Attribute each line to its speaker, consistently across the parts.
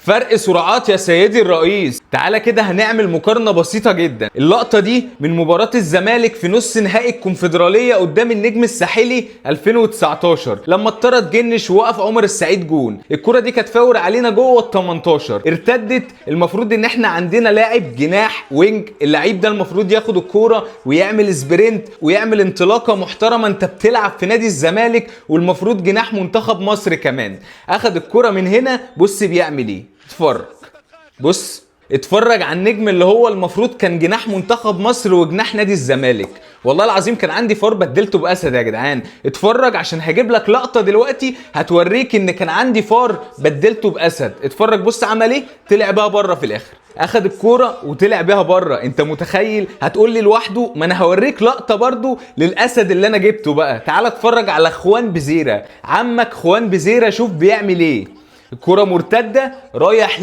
Speaker 1: فرق سرعات يا سيدي الرئيس. تعالى كده هنعمل مقارنة بسيطة جدا. اللقطة دي من مباراة الزمالك في نص نهائي الكونفدرالية قدام النجم الساحلي 2019 لما اتطرد جنش ووقف عمر السعيد جون. الكرة دي كانت فاول علينا جوه ال 18 ارتدت. المفروض ان احنا عندنا لاعب جناح وينج، اللعيب ده المفروض ياخد الكرة ويعمل سبرنت ويعمل انطلاقة محترمة. انت بتلعب في نادي الزمالك والمفروض جناح منتخب مصر كمان. اخد الكرة من هنا، بص بيعمل ايه، اتفرج. بص اتفرج على النجم اللي هو المفروض كان جناح منتخب مصر وجناح نادي الزمالك. والله العظيم كان عندي فار بدلته باسد يا جدعان. اتفرج عشان هجيب لك لقطه دلوقتي هتوريك ان كان عندي فار بدلته باسد. اتفرج بص عمل ايه، طلع بيها بره في الاخر. اخد الكوره وطلع بيها بره. انت متخيل؟ هتقول لي لوحده؟ ما انا هوريك لقطه برضو للاسد اللي انا جبته بقى. تعال اتفرج على خوان بزيره، عمك خوان بزيره، شوف بيعمل ايه. الكرة مرتدة رايح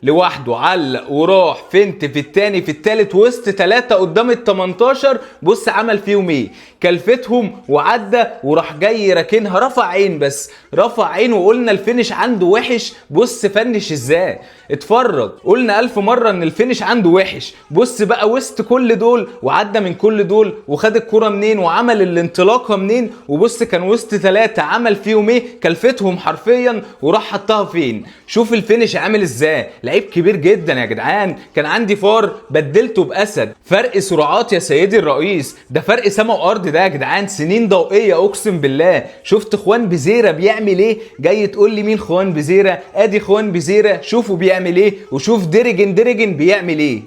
Speaker 1: لوحده علق وراح فنت في التاني في التالت وسط 3 قدام ال 18. بص عمل فيهم ايه، كلفتهم وعدى وراح جاي راكنها. رفع عين، بس رفع عين وقلنا الفينش عنده وحش. بص فنش ازاي، اتفرج. قلنا 1000 مرة ان الفينش عنده وحش. بص بقى وسط كل دول وعدى من كل دول وخد الكرة منين وعمل الانطلاقة منين. وبص كان وسط 3 عمل فيهم ايه، كلفتهم حرفيا وراح حطها فين. شوف الفينش عامل ازاي. لعيب كبير جدا يا جدعان. كان عندي فار بدلته باسد. فرق سرعات يا سيدي الرئيس، ده فرق سما وارض ده يا جدعان، سنين ضوئيه اقسم بالله. شفت خوان بزيره بيعمل ايه؟ جاي تقول لي مين خوان بزيره؟ ادي خوان بزيره، شوفوا بيعمل ايه، وشوف ديرجن بيعمل ايه.